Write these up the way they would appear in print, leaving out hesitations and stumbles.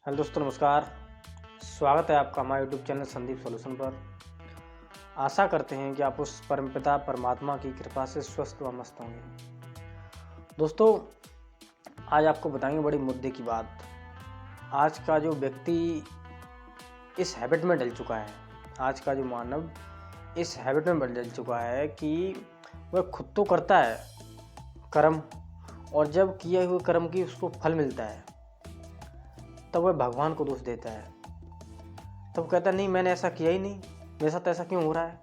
Hello दोस्तों, नमस्कार। स्वागत है आपका हमारे यूट्यूब चैनल संदीप सॉल्यूशन पर। आशा करते हैं कि आप उस परमपिता परमात्मा की कृपा से स्वस्थ व मस्त होंगे। दोस्तों, आज आपको बताएंगे बड़ी मुद्दे की बात। आज का जो व्यक्ति इस हैबिट में डल चुका है, आज का जो मानव इस हैबिट में डल चुका है कि वह खुद तो करता है कर्म, और जब किए हुए कर्म की उसको फल मिलता है तब वह भगवान को दोष देता है। तब कहता नहीं, मैंने ऐसा किया ही नहीं, मेरे साथ ऐसा क्यों हो रहा है,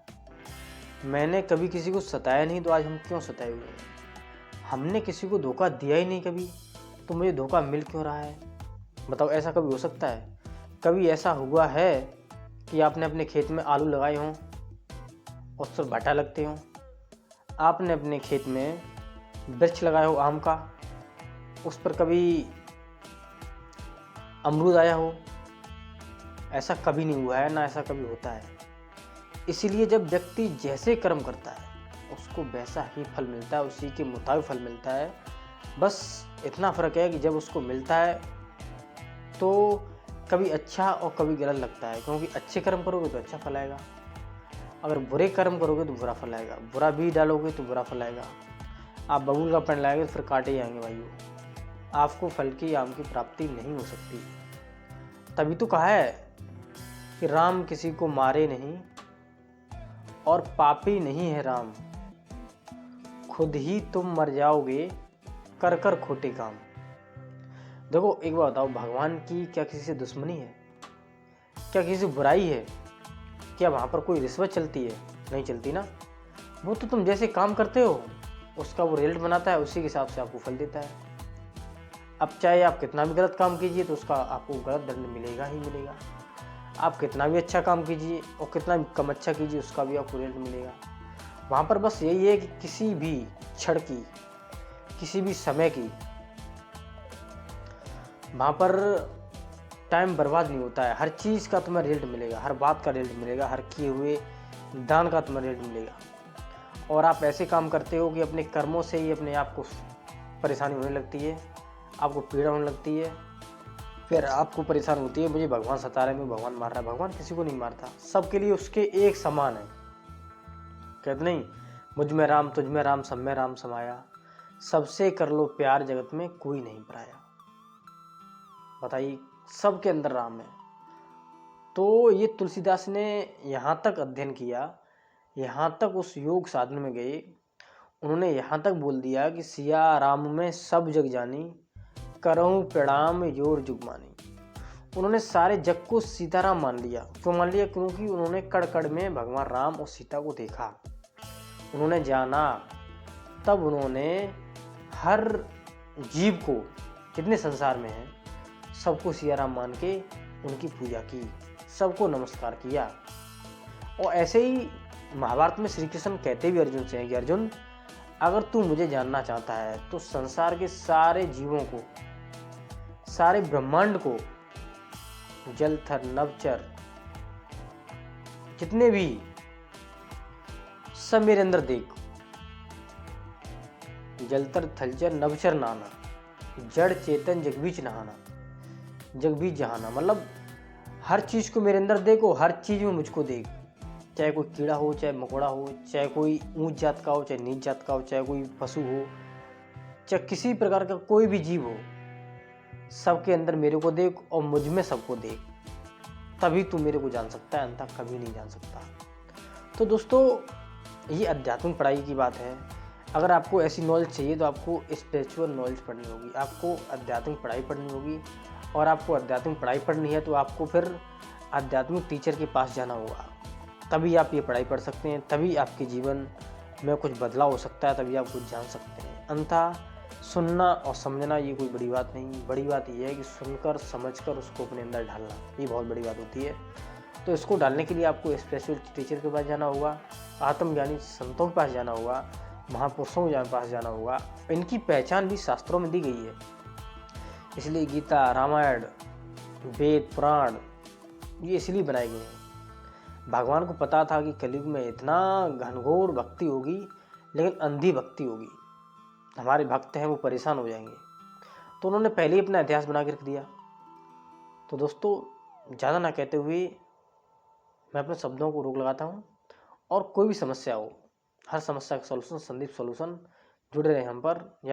मैंने कभी किसी को सताया नहीं तो आज हम क्यों सताए हुए हैं, हमने किसी को धोखा दिया ही नहीं कभी तो मुझे धोखा मिल क्यों रहा है। बताओ, ऐसा कभी हो सकता है? कभी ऐसा हुआ है कि आपने अपने खेत में आलू लगाए हों और उस पर भाटा लगते हों? आपने अपने खेत में वृक्ष लगाए हो आम का, उस पर कभी अमरूद आया हो? ऐसा कभी नहीं हुआ है, ना ऐसा कभी होता है। इसीलिए जब व्यक्ति जैसे कर्म करता है उसको वैसा ही फल मिलता है, उसी के मुताबिक फल मिलता है। बस इतना फ़र्क है कि जब उसको मिलता है तो कभी अच्छा और कभी गलत लगता है, क्योंकि अच्छे कर्म करोगे तो अच्छा फल आएगा, अगर बुरे कर्म करोगे तो बुरा फल आएगा, बुरा बीज डालोगे तो बुरा फल आएगा। आप बबूल का पेड़ लाएंगे तो फिर कांटे ही आएंगे भाइयों, आपको फल की आम की प्राप्ति नहीं हो सकती। तभी तो कहा है कि राम किसी को मारे नहीं और पापी नहीं है राम, खुद ही तुम मर जाओगे कर कर खोटे काम। देखो, एक बात बताओ, भगवान की क्या किसी से दुश्मनी है? क्या किसी से बुराई है? क्या वहाँ पर कोई रिश्वत चलती है? नहीं चलती ना। वो तो तुम जैसे काम करते हो उसका वो रिजल्ट बनाता है, उसी के हिसाब से आपको फल देता है। अब चाहे आप कितना भी गलत काम कीजिए तो उसका आपको गलत दंड मिलेगा ही मिलेगा। आप कितना भी अच्छा काम कीजिए और कितना भी कम अच्छा कीजिए उसका भी आपको रिजल्ट मिलेगा। वहाँ पर बस यही है कि किसी भी क्षण की, किसी भी समय की, वहाँ पर टाइम बर्बाद नहीं होता है। हर चीज़ का तुम्हें रिजल्ट मिलेगा, हर बात का रिजल्ट मिलेगा, हर किए हुए दान का तुम्हें रिजल्ट मिलेगा। और आप ऐसे काम करते हो कि अपने कर्मों से ही अपने आप को परेशानी होने लगती है, आपको पीड़ा होने लगती है, फिर आपको परेशान होती है मुझे भगवान सता रहे हैं, मुझे भगवान मार रहा है। भगवान किसी को नहीं मारता, सबके लिए उसके एक समान है। कहते नहीं, मुझ में राम तुझ में राम सब में राम समाया, सबसे कर लो प्यार जगत में कोई नहीं पराया। बताइए, सबके अंदर राम है। तो ये तुलसीदास ने यहाँ तक अध्ययन किया, यहाँ तक उस योग साधन में गए, उन्होंने यहाँ तक बोल दिया कि सिया राम में सब जग जानी, करऊं प्रणाम योर जुगमानी। उन्होंने सारे जग को सीताराम मान लिया। क्यों मान लिया? क्योंकि उन्होंने कड़ कड़ में भगवान राम और सीता को देखा, उन्होंने जाना। तब उन्होंने हर जीव को, जितने संसार में हैं, सबको सिया राम मान के उनकी पूजा की, सबको नमस्कार किया। और ऐसे ही महाभारत में श्री कृष्ण कहते भी अर्जुन से हैं कि अर्जुन, अगर तू मुझे जानना चाहता है तो संसार के सारे जीवों को, सारे ब्रह्मांड को, जल थर नवचर जितने भी, सब मेरे अंदर देख। जलतर थलचर नवचर नाना, जड़ चेतन जगबीच नहाना, जगबीच जहाना। मतलब हर चीज को मेरे अंदर देखो, हर चीज में मुझको देख। चाहे कोई कीड़ा हो, चाहे मकोड़ा हो, चाहे कोई ऊंच जात का हो, चाहे नीच जात का हो, चाहे कोई पशु हो, चाहे किसी प्रकार का कोई भी जीव हो, सबके अंदर मेरे को देख और मुझ में सबको देख, तभी तू मेरे को जान सकता है, अन्यथा कभी नहीं जान सकता। तो दोस्तों, ये आध्यात्मिक पढ़ाई की बात है। अगर आपको ऐसी नॉलेज चाहिए तो आपको स्पिरिचुअल नॉलेज पढ़नी होगी, आपको आध्यात्मिक पढ़ाई पढ़नी होगी। और आपको आध्यात्मिक पढ़ाई पढ़नी है तो आपको फिर आध्यात्मिक टीचर के पास जाना होगा, तभी आप ये पढ़ाई पढ़ सकते हैं, तभी आपके जीवन में कुछ बदलाव हो सकता है, तभी आप कुछ जान सकते हैं। अन्यथा सुनना और समझना ये कोई बड़ी बात नहीं, बड़ी बात ये है कि सुनकर समझकर उसको अपने अंदर ढालना, ये बहुत बड़ी बात होती है। तो इसको डालने के लिए आपको स्पेशल टीचर के पास जाना होगा, आत्मज्ञानी संतों के पास जाना होगा, महापुरुषों के पास जाना होगा। इनकी पहचान भी शास्त्रों में दी गई है, इसलिए गीता, रामायण, वेद, पुराण ये इसलिए बनाए गए हैं। भगवान को पता था कि कलयुग में इतना घनघोर भक्ति होगी, लेकिन अंधी भक्ति होगी, हमारे भक्त हैं वो परेशान हो जाएंगे, तो उन्होंने पहले ही अपना इतिहास बना के रख दिया। तो दोस्तों ज़्यादा ना कहते हुए मैं अपने शब्दों को रोक लगाता हूँ, और कोई भी समस्या हो, हर समस्या का सॉल्यूशन संदीप सॉल्यूशन, जुड़े रहे हम पर।